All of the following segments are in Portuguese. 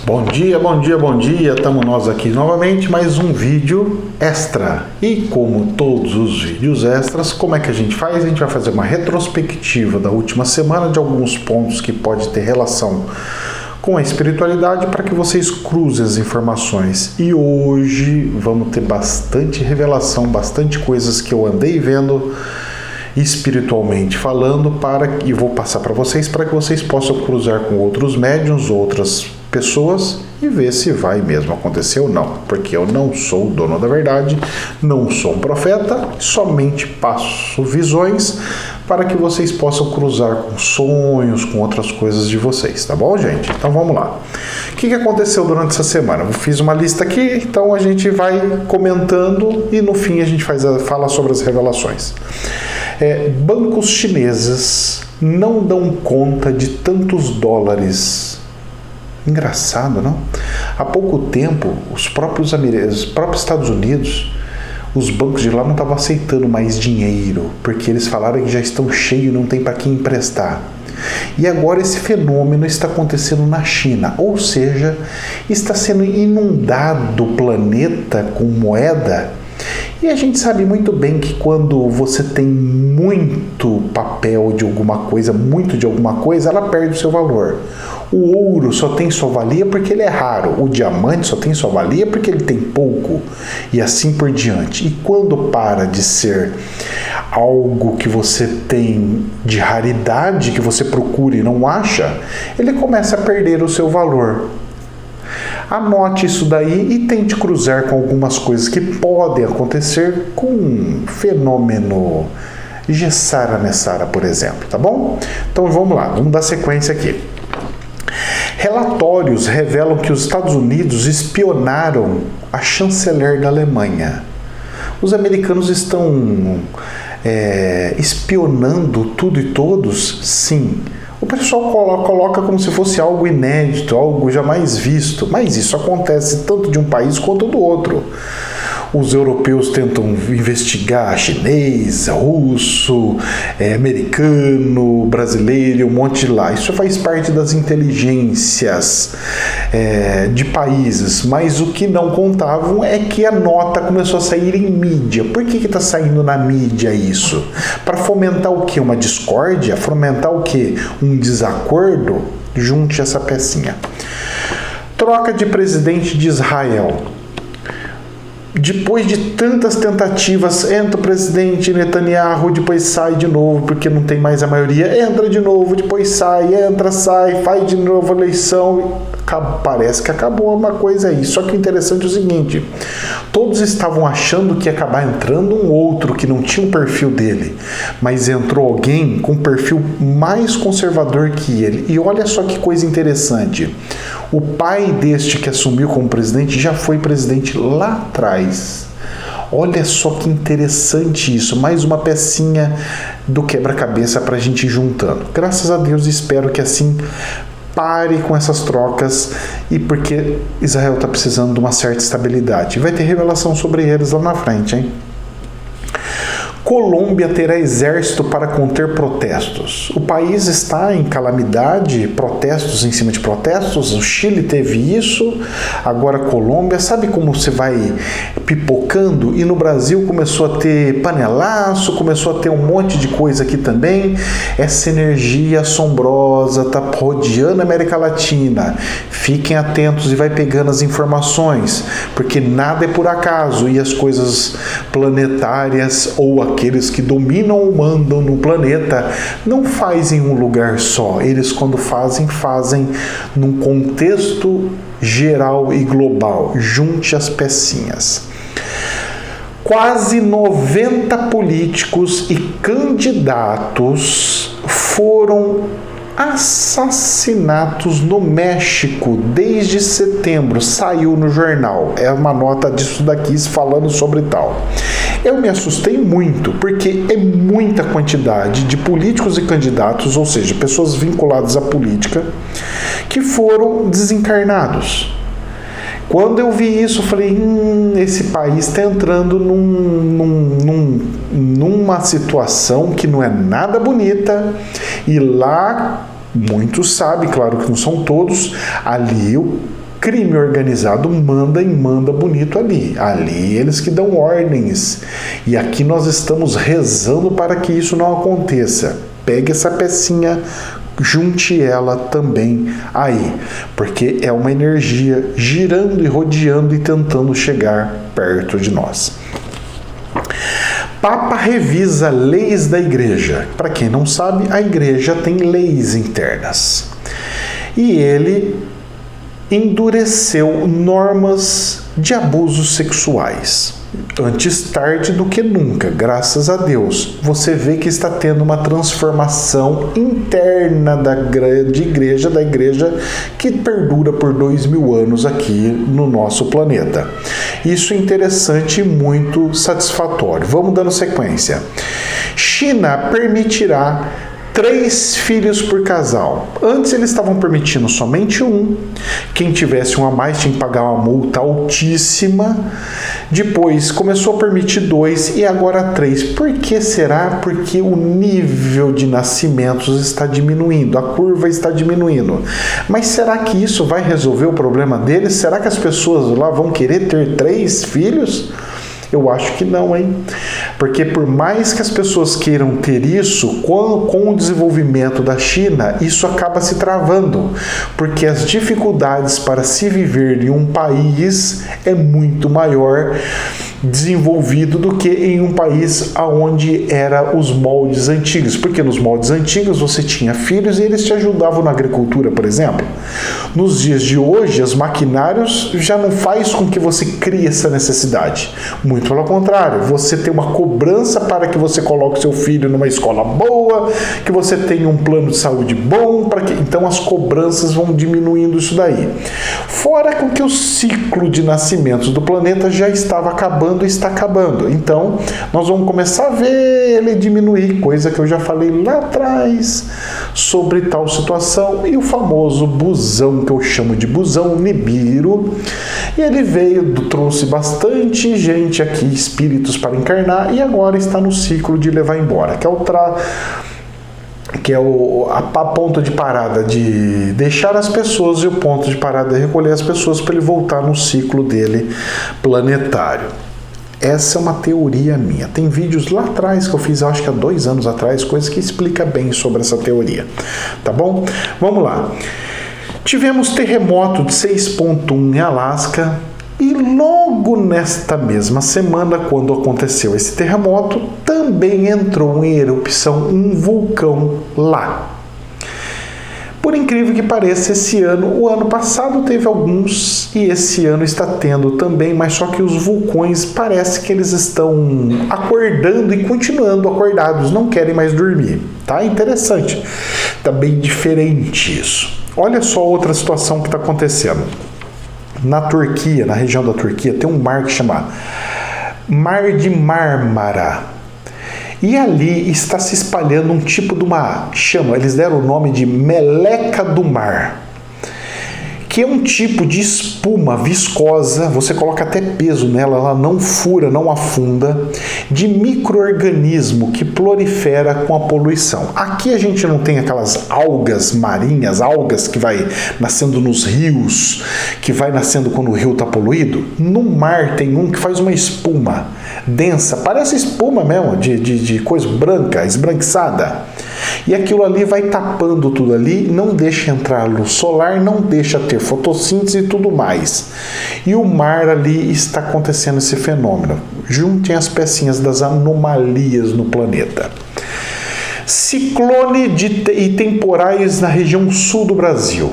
Bom dia, bom dia, bom dia. Estamos nós aqui novamente, mais um vídeo extra. E como todos os vídeos extras, como é que a gente faz? A gente vai fazer uma retrospectiva da última semana de alguns pontos que pode ter relação com a espiritualidade para que vocês cruzem as informações. E hoje vamos ter bastante revelação, bastante coisas que eu andei vendo espiritualmente falando, e vou passar para vocês para que vocês possam cruzar com outros médiuns, outras pessoas e ver se vai mesmo acontecer ou não, porque eu não sou o dono da verdade, não sou um profeta, somente passo visões para que vocês possam cruzar com sonhos, com outras coisas de vocês, tá bom, gente? Então vamos lá. O que aconteceu durante essa semana? Eu fiz uma lista aqui, então a gente vai comentando e no fim a gente fala sobre as revelações. Bancos chineses não dão conta de tantos dólares. Engraçado, não? Há pouco tempo, os próprios Estados Unidos, os bancos de lá não estavam aceitando mais dinheiro, porque eles falaram que já estão cheios e não tem para quem emprestar. E agora esse fenômeno está acontecendo na China, ou seja, está sendo inundado o planeta com moeda. E a gente sabe muito bem que quando você tem muito papel de alguma coisa, muito de alguma coisa, ela perde o seu valor. O ouro só tem sua valia porque ele é raro. O diamante só tem sua valia porque ele tem pouco. E assim por diante. E quando para de ser algo que você tem de raridade, que você procura e não acha, ele começa a perder o seu valor. Anote isso daí e tente cruzar com algumas coisas que podem acontecer com um fenômeno Gessara Nessara, por exemplo, tá bom? Então vamos lá, vamos dar sequência aqui. Relatórios revelam que os Estados Unidos espionaram a chanceler da Alemanha. Os americanos estão espionando tudo e todos? Sim. O pessoal coloca como se fosse algo inédito, algo jamais visto, mas isso acontece tanto de um país quanto do outro. Os europeus tentam investigar chinês, russo, americano, brasileiro, um monte de lá. Isso faz parte das inteligências de países, mas o que não contavam é que a nota começou a sair em mídia. Por que está saindo na mídia isso? Para fomentar o quê? Uma discórdia? Fomentar o quê? Um desacordo? Junte essa pecinha. Troca de presidente de Israel. Depois de tantas tentativas, entra o presidente Netanyahu, depois sai de novo, porque não tem mais a maioria, entra de novo, depois sai, entra, sai, faz de novo a eleição, parece que acabou uma coisa aí. Só que o interessante é o seguinte, todos estavam achando que ia acabar entrando um outro que não tinha o perfil dele, mas entrou alguém com um perfil mais conservador que ele. E olha só que coisa interessante, o pai deste que assumiu como presidente já foi presidente lá atrás. Olha só que interessante isso, mais uma pecinha do quebra-cabeça para a gente ir juntando. Graças a Deus, espero que assim pare com essas trocas, e porque Israel está precisando de uma certa estabilidade. Vai ter revelação sobre eles lá na frente, hein? Colômbia terá exército para conter protestos. O país está em calamidade, protestos em cima de protestos. O Chile teve isso, agora a Colômbia. Sabe como você vai pipocando? E no Brasil começou a ter panelaço, começou a ter um monte de coisa aqui também. Essa energia assombrosa está rodeando a América Latina. Fiquem atentos e vai pegando as informações, porque nada é por acaso e as coisas planetárias ou aqueles que dominam ou mandam no planeta não fazem em um lugar só. Eles, quando fazem num contexto geral e global. Junte as pecinhas. Quase 90 políticos e candidatos foram assassinatos no México desde setembro. Saiu no jornal. É uma nota disso daqui falando sobre tal. Eu me assustei muito, porque é muita quantidade de políticos e candidatos, ou seja, pessoas vinculadas à política, que foram desencarnados. Quando eu vi isso, eu falei, esse país está entrando numa situação que não é nada bonita, e lá, muitos sabem, claro que não são todos, ali crime organizado manda e manda bonito ali. Ali eles que dão ordens. E aqui nós estamos rezando para que isso não aconteça. Pegue essa pecinha, junte ela também aí, porque é uma energia girando e rodeando e tentando chegar perto de nós. Papa revisa leis da igreja. Para quem não sabe, a igreja tem leis internas. E ele endureceu normas de abusos sexuais. Antes tarde do que nunca, graças a Deus. Você vê que está tendo uma transformação interna da igreja que perdura por 2000 anos aqui no nosso planeta. Isso é interessante e muito satisfatório. Vamos dando sequência. China permitirá 3 filhos por casal. Antes eles estavam permitindo somente um. Quem tivesse um a mais tinha que pagar uma multa altíssima. Depois começou a permitir 2 e agora 3. Por que será? Porque o nível de nascimentos está diminuindo, a curva está diminuindo. Mas será que isso vai resolver o problema deles? Será que as pessoas lá vão querer ter 3 filhos? Eu acho que não, hein? Porque por mais que as pessoas queiram ter isso, com o desenvolvimento da China, isso acaba se travando. Porque as dificuldades para se viver em um país é muito maior desenvolvido do que em um país onde eram os moldes antigos. Porque nos moldes antigos você tinha filhos e eles te ajudavam na agricultura, por exemplo. Nos dias de hoje, os maquinários já não faz com que você crie essa necessidade. Muito pelo contrário, você tem uma cobrança para que você coloque seu filho numa escola boa, que você tenha um plano de saúde bom, então as cobranças vão diminuindo isso daí. Fora com que o ciclo de nascimentos do planeta já estava acabando e está acabando. Então, nós vamos começar a ver ele diminuir, coisa que eu já falei lá atrás sobre tal situação, e o famoso busão, que eu chamo de busão Nibiru, e ele trouxe bastante gente aqui, espíritos para encarnar, e agora está no ciclo de levar embora, que é a ponto de parada de deixar as pessoas e o ponto de parada de recolher as pessoas para ele voltar no ciclo dele planetário. Essa é uma teoria minha. Tem vídeos lá atrás que eu fiz, acho que há 2 anos atrás, coisas que explica bem sobre essa teoria. Tá bom? Vamos lá. Tivemos terremoto de 6.1 em Alasca. E logo nesta mesma semana, quando aconteceu esse terremoto, também entrou em erupção um vulcão lá. Por incrível que pareça, o ano passado teve alguns e esse ano está tendo também, mas só que os vulcões parece que eles estão acordando e continuando acordados, não querem mais dormir. Tá interessante, tá bem diferente isso. Olha só outra situação que está acontecendo. Na Turquia, na região da Turquia, tem um mar que chama Mar de Mármara. E ali está se espalhando um tipo de uma chama, eles deram o nome de meleca do mar, que é um tipo de espuma viscosa, você coloca até peso nela, ela não fura, não afunda, de micro-organismo que prolifera com a poluição. Aqui a gente não tem aquelas algas marinhas, algas que vai nascendo nos rios, que vai nascendo quando o rio está poluído. No mar tem um que faz uma espuma densa, parece espuma mesmo, de coisa branca, esbranquiçada. E aquilo ali vai tapando tudo ali, não deixa entrar luz solar, não deixa ter fotossíntese e tudo mais. E o mar ali está acontecendo esse fenômeno. Juntem as pecinhas das anomalias no planeta. Ciclone e temporais na região sul do Brasil.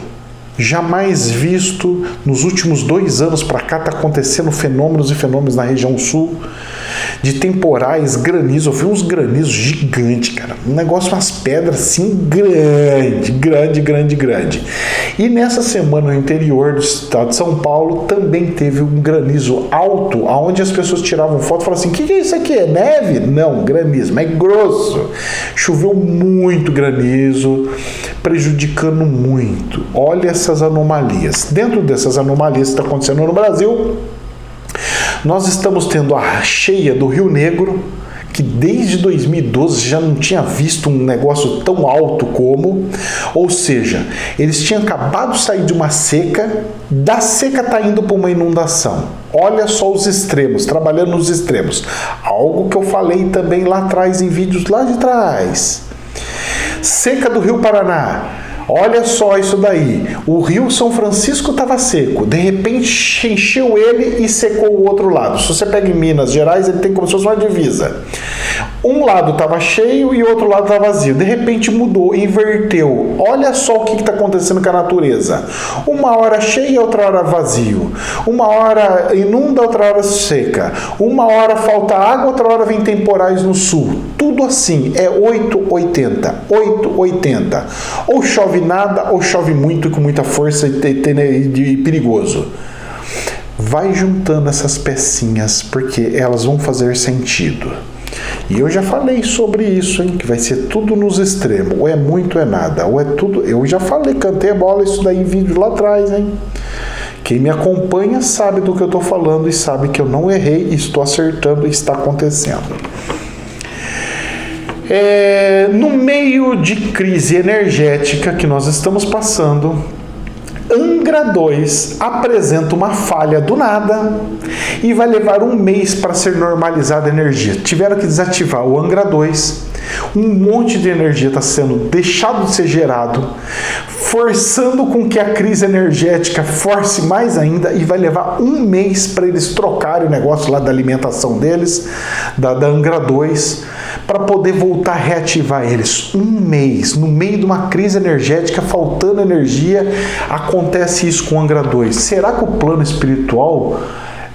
Jamais visto, nos últimos 2 anos para cá está acontecendo fenômenos na região sul, de temporais, granizo. Eu vi uns granizos gigantes, cara, um negócio, umas pedras assim, grande. E nessa semana no interior do estado de São Paulo também teve um granizo alto, onde as pessoas tiravam foto e falavam assim, o que é isso aqui, é neve? Não, granizo, mas é grosso. Choveu muito granizo, prejudicando muito. Olha essas anomalias. Dentro dessas anomalias que está acontecendo no Brasil, nós estamos tendo a cheia do Rio Negro, que desde 2012 já não tinha visto um negócio tão alto como, ou seja, eles tinham acabado de sair de uma seca, da seca está indo para uma inundação. Olha só os extremos, trabalhando nos extremos. Algo que eu falei também lá atrás, em vídeos lá de trás. Seca do Rio Paraná. Olha só isso daí. O Rio São Francisco estava seco. De repente encheu ele e secou o outro lado. Se você pega em Minas Gerais, ele tem como se fosse uma divisa. Um lado estava cheio e o outro lado estava vazio. De repente mudou, inverteu. Olha só o que está acontecendo com a natureza. Uma hora cheia, outra hora vazio. Uma hora inunda, outra hora seca. Uma hora falta água, outra hora vem temporais no sul. Tudo assim, é 880. 880. Ou chove nada, ou chove muito e com muita força e perigoso. Vai juntando essas pecinhas, porque elas vão fazer sentido. E eu já falei sobre isso, hein? Que vai ser tudo nos extremos. Ou é muito ou é nada. Ou é tudo. Eu já falei, cantei a bola isso daí em vídeo lá atrás, hein? Quem me acompanha sabe do que eu estou falando e sabe que eu não errei, estou acertando e está acontecendo. No meio de crise energética que nós estamos passando, Angra 2 apresenta uma falha do nada e vai levar um mês para ser normalizada a energia. Tiveram que desativar o Angra 2, um monte de energia está sendo deixado de ser gerado, forçando com que a crise energética force mais ainda, e vai levar um mês para eles trocarem o negócio lá da alimentação deles, da Angra 2, para poder voltar a reativar eles. Um mês, no meio de uma crise energética, faltando energia, acontece isso com o Angra 2. Será que o plano espiritual,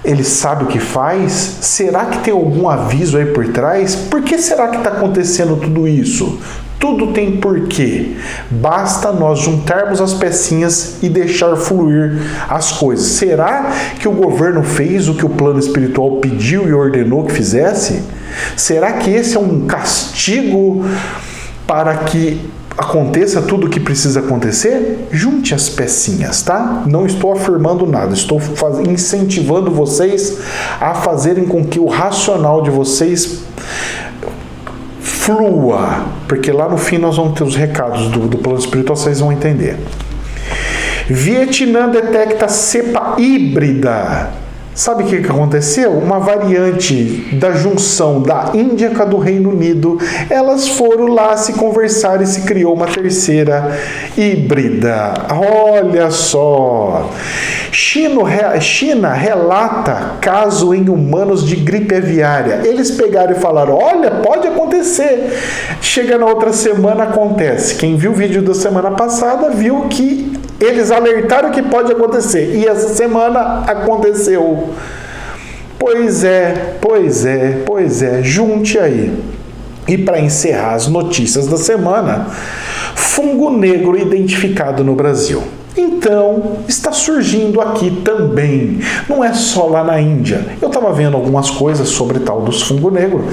ele sabe o que faz? Será que tem algum aviso aí por trás? Por que será que está acontecendo tudo isso? Tudo tem porquê. Basta nós juntarmos as pecinhas e deixar fluir as coisas. Será que o governo fez o que o plano espiritual pediu e ordenou que fizesse? Será que esse é um castigo para que aconteça tudo o que precisa acontecer? Junte as pecinhas, tá? Não estou afirmando nada, estou incentivando vocês a fazerem com que o racional de vocês flua, porque lá no fim nós vamos ter os recados do plano espiritual, vocês vão entender. Vietnã detecta cepa híbrida. Sabe o que aconteceu? Uma variante da junção da Índia com a do Reino Unido. Elas foram lá se conversar e se criou uma terceira híbrida. Olha só! China relata caso em humanos de gripe aviária. Eles pegaram e falaram, olha, pode acontecer. Chega na outra semana, acontece. Quem viu o vídeo da semana passada viu que eles alertaram que pode acontecer. E essa semana aconteceu. Pois é. Junte aí. E para encerrar as notícias da semana, fungo negro identificado no Brasil. Então, está surgindo aqui também. Não é só lá na Índia. Eu estava vendo algumas coisas sobre tal dos fungo negro.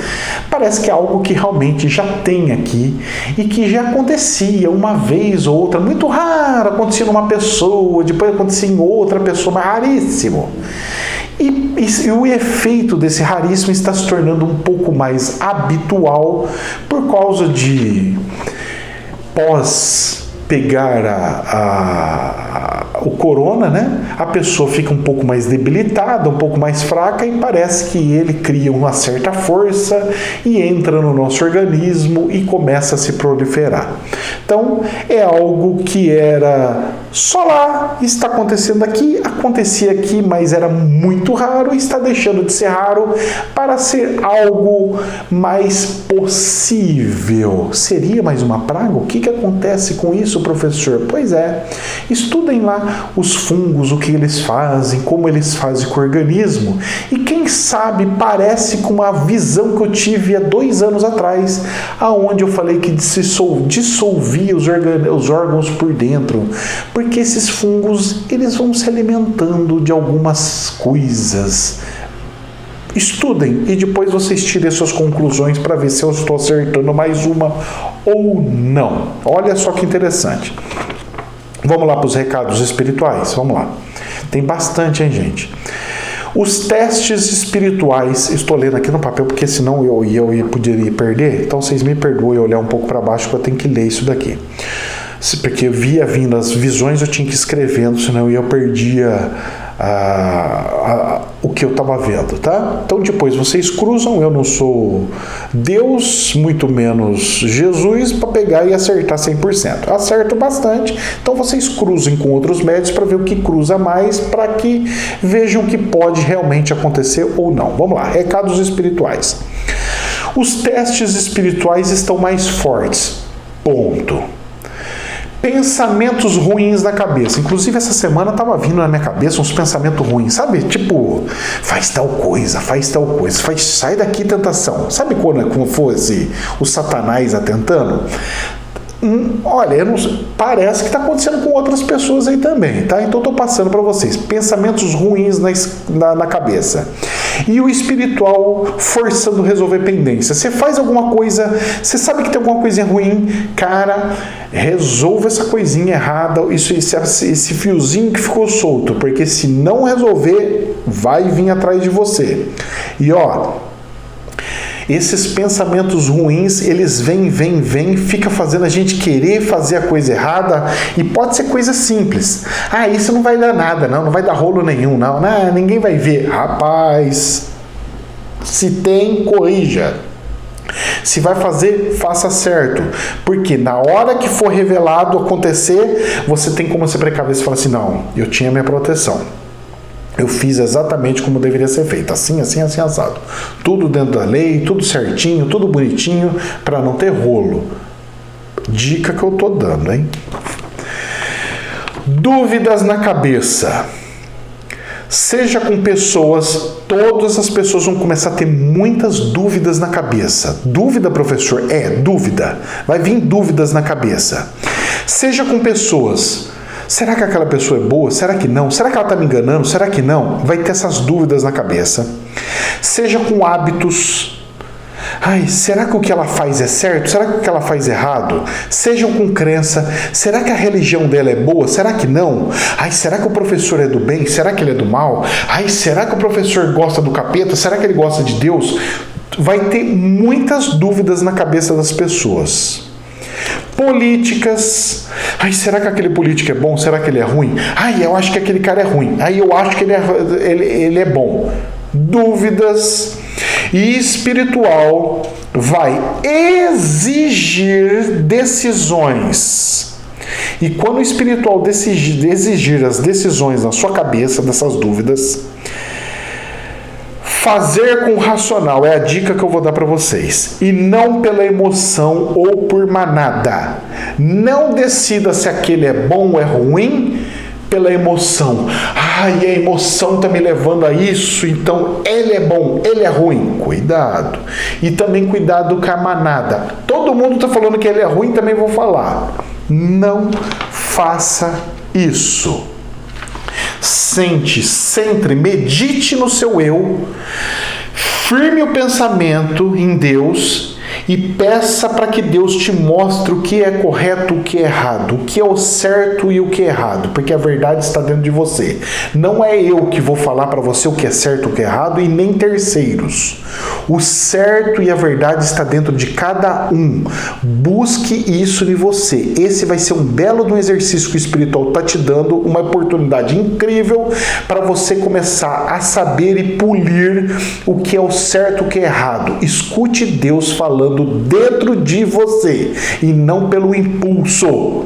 Parece que é algo que realmente já tem aqui e que já acontecia uma vez ou outra, muito raro, acontecia numa pessoa, depois acontecia em outra pessoa, mas raríssimo. E o efeito desse raríssimo está se tornando um pouco mais habitual por causa de pegar o corona, né? A pessoa fica um pouco mais debilitada, um pouco mais fraca, e parece que ele cria uma certa força e entra no nosso organismo e começa a se proliferar. Então, é algo que era só lá, está acontecendo aqui, acontecia aqui, mas era muito raro e está deixando de ser raro para ser algo mais possível. Seria mais uma praga? O que acontece com isso, professor? Pois é, estudem lá os fungos, o que eles fazem, como eles fazem com o organismo, e quem sabe parece com uma visão que eu tive há 2 anos atrás, aonde eu falei que dissolvia os órgãos por dentro, porque esses fungos, eles vão se alimentando de algumas coisas. Estudem e depois vocês tirem suas conclusões para ver se eu estou acertando mais uma ou não. Olha só que interessante. Vamos lá para os recados espirituais? Vamos lá. Tem bastante, hein, gente? Os testes espirituais, estou lendo aqui no papel porque senão eu poderia perder, então vocês me perdoem olhar um pouco para baixo que eu tenho que ler isso daqui. Porque via vindo as visões, eu tinha que ir escrevendo, senão eu perdia o que eu estava vendo, tá? Então depois vocês cruzam, eu não sou Deus, muito menos Jesus, para pegar e acertar 100%. Acerto bastante, então vocês cruzem com outros médios para ver o que cruza mais, para que vejam o que pode realmente acontecer ou não. Vamos lá, recados espirituais. Os testes espirituais estão mais fortes. Ponto. Pensamentos ruins na cabeça. Inclusive, essa semana estava vindo na minha cabeça uns pensamentos ruins, sabe? Tipo, faz tal coisa, sai daqui, tentação. Sabe como fosse o Satanás atentando? Olha, parece que está acontecendo com outras pessoas aí também, tá? Então estou passando para vocês. Pensamentos ruins na cabeça. E o espiritual forçando resolver pendência. Você faz alguma coisa, você sabe que tem alguma coisinha ruim, cara, resolva essa coisinha errada, esse fiozinho que ficou solto, porque se não resolver, vai vir atrás de você. E esses pensamentos ruins, eles vêm, fica fazendo a gente querer fazer a coisa errada, e pode ser coisa simples. Isso não vai dar nada, não vai dar rolo nenhum, não, ninguém vai ver. Rapaz, se tem, corrija. Se vai fazer, faça certo. Porque na hora que for revelado acontecer, você tem como se precaver e falar assim, não, eu tinha minha proteção. Eu fiz exatamente como deveria ser feito, assim, assado. Tudo dentro da lei, tudo certinho, tudo bonitinho, para não ter rolo. Dica que eu tô dando, hein? Dúvidas na cabeça. Seja com pessoas, todas as pessoas vão começar a ter muitas dúvidas na cabeça. Dúvida, professor? Dúvida. Vai vir dúvidas na cabeça. Seja com pessoas. Será que aquela pessoa é boa? Será que não? Será que ela está me enganando? Será que não? Vai ter essas dúvidas na cabeça. Seja com hábitos. Será que o que ela faz é certo? Será que o que ela faz é errado? Sejam com crença. Será que a religião dela é boa? Será que não? Será que o professor é do bem? Será que ele é do mal? Será que o professor gosta do capeta? Será que ele gosta de Deus? Vai ter muitas dúvidas na cabeça das pessoas. Políticas. Será que aquele político é bom? Será que ele é ruim? Eu acho que aquele cara é ruim. Eu acho que ele é bom. Dúvidas. E espiritual vai exigir decisões. E quando o espiritual exigir as decisões na sua cabeça, dessas dúvidas, fazer com racional é a dica que eu vou dar para vocês. E não pela emoção ou por manada. Não decida se aquele é bom ou é ruim pela emoção. A emoção está me levando a isso, então ele é bom, ele é ruim. Cuidado. E também cuidado com a manada. Todo mundo está falando que ele é ruim, também vou falar. Não faça isso. Centre, medite no seu eu, firme o pensamento em Deus e peça para que Deus te mostre o que é correto, o que é errado, o que é o certo e o que é errado, porque a verdade está dentro de você. Não é eu que vou falar para você o que é certo, o que é errado, e nem terceiros. O certo e a verdade está dentro de cada um. Busque isso em você. Esse vai ser um belo de um exercício que o espiritual está te dando, uma oportunidade incrível para você começar a saber e polir o que é o certo, o que é errado. Escute Deus falando dentro de você e não pelo impulso,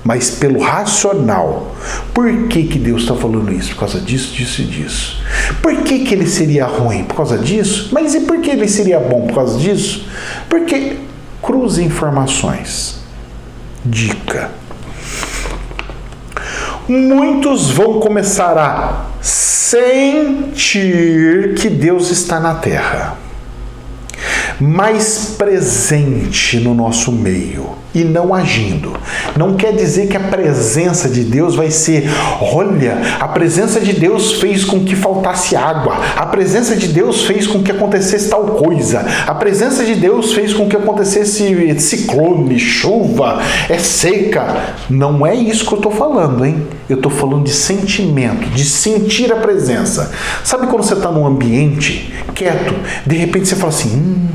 mas pelo racional. Por que Deus está falando isso? Por causa disso, disso e disso. Por que ele seria ruim? Por causa disso? Mas e por que ele seria bom? Por causa disso? Porque cruze informações. Dica. Muitos vão começar a sentir que Deus está na terra. mais presente no nosso meio e não agindo. Não quer dizer que a presença de Deus vai ser, olha, a presença de Deus fez com que faltasse água, a presença de Deus fez com que acontecesse tal coisa, a presença de Deus fez com que acontecesse ciclone, chuva, seca. Não é isso que eu estou falando, hein? Eu estou falando de sentimento, de sentir a presença. Sabe quando você está num ambiente quieto, de repente você fala assim,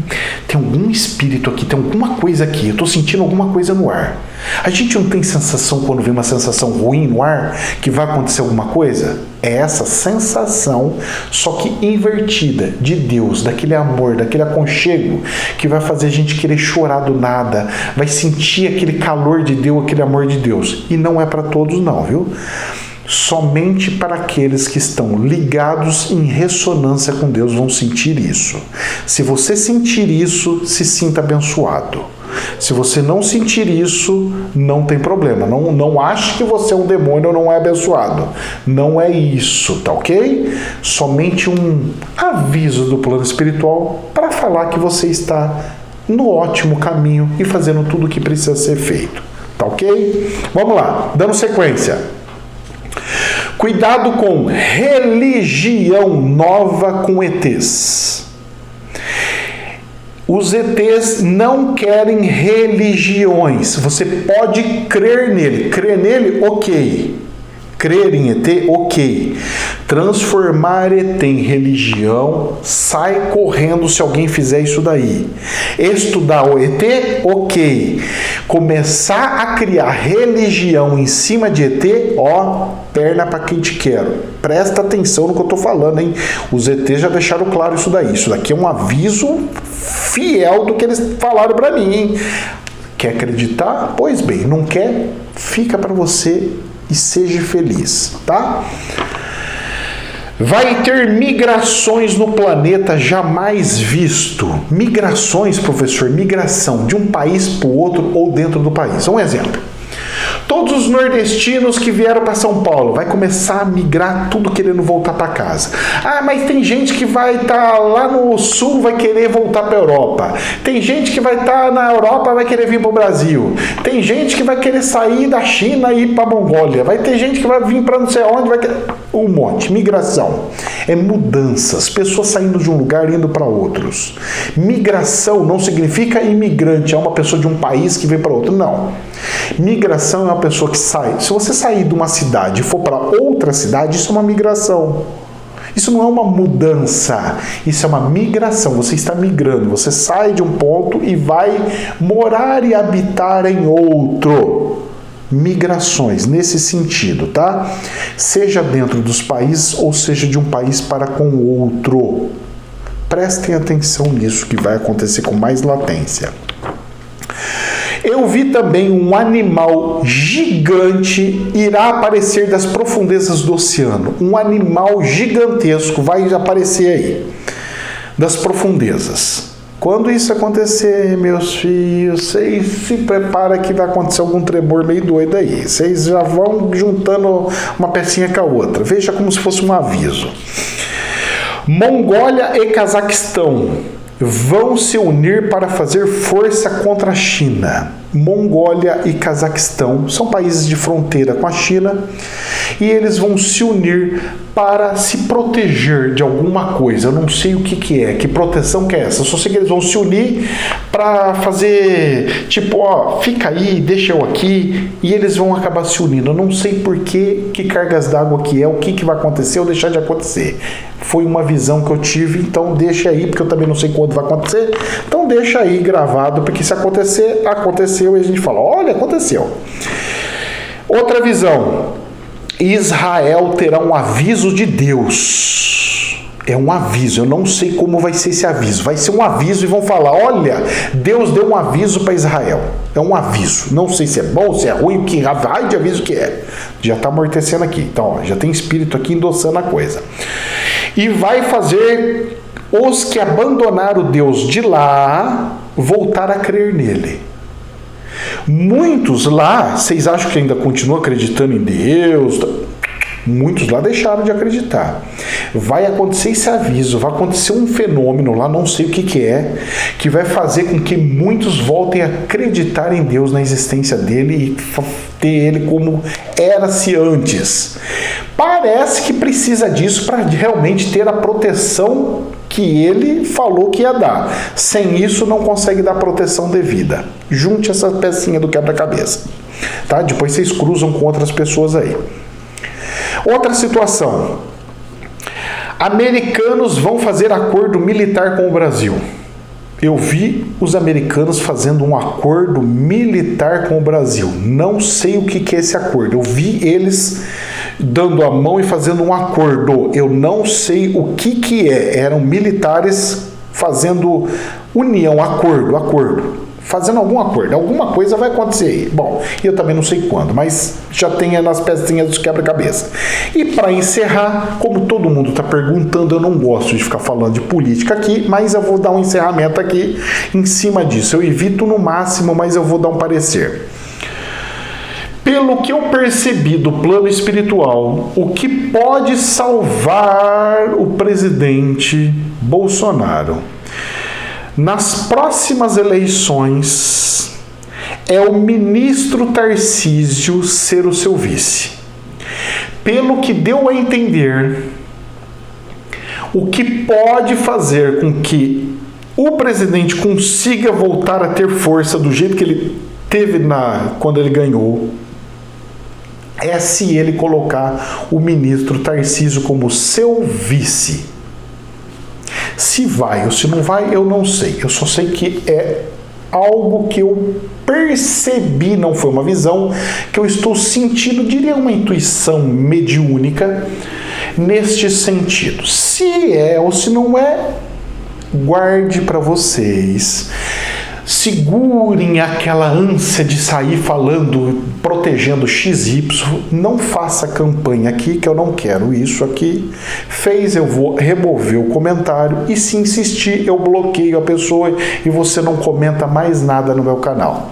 tem algum espírito aqui, tem alguma coisa aqui, eu estou sentindo alguma coisa no ar. A gente não tem sensação quando vem uma sensação ruim no ar, que vai acontecer alguma coisa? É essa sensação, só que invertida, de Deus, daquele amor, daquele aconchego, que vai fazer a gente querer chorar do nada, vai sentir aquele calor de Deus, aquele amor de Deus. E não é para todos não, viu? Somente para aqueles que estão ligados em ressonância com Deus vão sentir isso. Se você sentir isso, se sinta abençoado. Se você não sentir isso, não tem problema. Não ache que você é um demônio ou não é abençoado. Não é isso, tá ok? Somente um aviso do plano espiritual para falar que você está no ótimo caminho e fazendo tudo o que precisa ser feito. Tá ok? Vamos lá, dando sequência. Cuidado com religião nova com ETs. Os ETs não querem religiões. Você pode crer nele. Crer nele, ok. Crer em ET, ok. Transformar ET em religião, sai correndo se alguém fizer isso daí. Estudar o ET, ok. Começar a criar religião em cima de ET, ó, perna pra quem te quero. Presta atenção no que eu tô falando, hein? Os ETs já deixaram claro isso daí. Isso daqui é um aviso fiel do que eles falaram pra mim, hein? Quer acreditar? Pois bem, não quer? Fica pra você e seja feliz, tá? Vai ter migrações no planeta jamais visto. Migrações, professor, migração de um país para o outro ou dentro do país. Um exemplo. Todos os nordestinos que vieram para São Paulo vai começar a migrar tudo querendo voltar para casa. Ah, mas tem gente que vai estar lá no sul, vai querer voltar para a Europa. Tem gente que vai estar na Europa, vai querer vir para o Brasil. Tem gente que vai querer sair da China e ir para a Mongólia. Vai ter gente que vai vir para não sei onde, vai querer... Um monte. Migração é mudanças, pessoas saindo de um lugar e indo para outros. Migração não significa imigrante, é uma pessoa de um país que vem para outro. Não. Migração é uma pessoa que sai. Se você sair de uma cidade e for para outra cidade, isso é uma migração. Isso não é uma mudança, isso é uma migração. Você está migrando, você sai de um ponto e vai morar e habitar em outro. Migrações nesse sentido, tá? Seja dentro dos países ou seja de um país para com o outro. Prestem atenção nisso que vai acontecer com mais latência. Eu vi também um animal gigante irá aparecer das profundezas do oceano. Um animal gigantesco vai aparecer aí, das profundezas. Quando isso acontecer, meus filhos, vocês se preparam que vai acontecer algum tremor meio doido aí. Vocês já vão juntando uma pecinha com a outra. Veja como se fosse um aviso. Mongólia e Cazaquistão vão se unir para fazer força contra a China. Mongólia e Cazaquistão são países de fronteira com a China e eles vão se unir para se proteger de alguma coisa. Eu não sei o que é, que proteção que é essa. Eu só sei que eles vão se unir para fazer, tipo, ó, fica aí, deixa eu aqui, e eles vão acabar se unindo. Eu não sei por que cargas d'água que é, o que vai acontecer ou deixar de acontecer. Foi uma visão que eu tive, então deixa aí, porque eu também não sei quando vai acontecer. Então deixa aí gravado, porque se acontecer, aconteceu, e a gente fala, olha, aconteceu. Outra visão. Israel terá um aviso de Deus. É um aviso, eu não sei como vai ser esse aviso. Vai ser um aviso e vão falar, olha, Deus deu um aviso para Israel. É um aviso. Não sei se é bom, se é ruim, que raio de aviso que é. Já está amortecendo aqui. Então, ó, já tem espírito aqui endossando a coisa. E vai fazer os que abandonaram o Deus de lá voltar a crer nele. Muitos lá, vocês acham que ainda continuam acreditando em Deus? Muitos lá deixaram de acreditar. Vai acontecer esse aviso, vai acontecer um fenômeno lá, não sei o que é, que vai fazer com que muitos voltem a acreditar em Deus, na existência dele e ter ele como era-se antes. Parece que precisa disso para realmente ter a proteção que ele falou que ia dar. Sem isso, não consegue dar proteção devida. Junte essa pecinha do quebra-cabeça. Tá? Depois vocês cruzam com outras pessoas aí. Outra situação. Americanos vão fazer acordo militar com o Brasil. Eu vi os americanos fazendo um acordo militar com o Brasil. Não sei o que é esse acordo. Eu vi eles dando a mão e fazendo um acordo. Eu não sei o que é. Eram militares fazendo união, acordo. Fazendo algum acordo. Alguma coisa vai acontecer aí. Bom, eu também não sei quando, mas já tem nas pecinhas dos quebra-cabeça. E para encerrar, como todo mundo está perguntando, eu não gosto de ficar falando de política aqui, mas eu vou dar um encerramento aqui em cima disso. Eu evito no máximo, mas eu vou dar um parecer. Pelo que eu percebi do plano espiritual, o que pode salvar o presidente Bolsonaro nas próximas eleições é o ministro Tarcísio ser o seu vice. Pelo que deu a entender, o que pode fazer com que o presidente consiga voltar a ter força do jeito que ele teve quando ele ganhou, é se ele colocar o ministro Tarcísio como seu vice. Se vai ou se não vai, eu não sei. Eu só sei que é algo que eu percebi, não foi uma visão, que eu estou sentindo, diria uma intuição mediúnica, neste sentido. Se é ou se não é, guarde para vocês. Segurem aquela ânsia de sair falando, protegendo XY. Não faça campanha aqui, que eu não quero isso aqui. Fez, eu vou remover o comentário. E se insistir, eu bloqueio a pessoa e você não comenta mais nada no meu canal.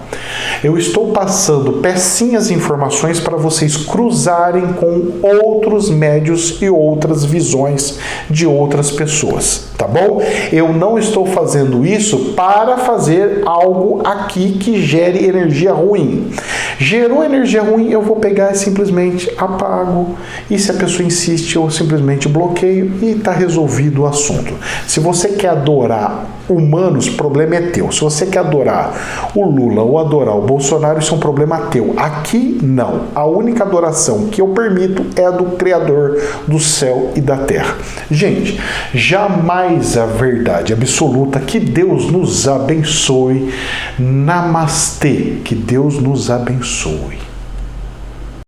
Eu estou passando pecinhas de informações para vocês cruzarem com outros médios e outras visões de outras pessoas, tá bom? Eu não estou fazendo isso para fazer algo aqui que gere energia ruim. Gerou energia ruim, eu vou pegar e simplesmente apago. E se a pessoa insiste, eu simplesmente bloqueio e está resolvido o assunto. Se você quer adorar humanos, o problema é teu. Se você quer adorar o Lula ou adorar o Bolsonaro, isso é um problema teu. Aqui, não. A única adoração que eu permito é a do Criador do céu e da terra. Gente, jamais a verdade absoluta. Que Deus nos abençoe. Namastê. Que Deus nos abençoe.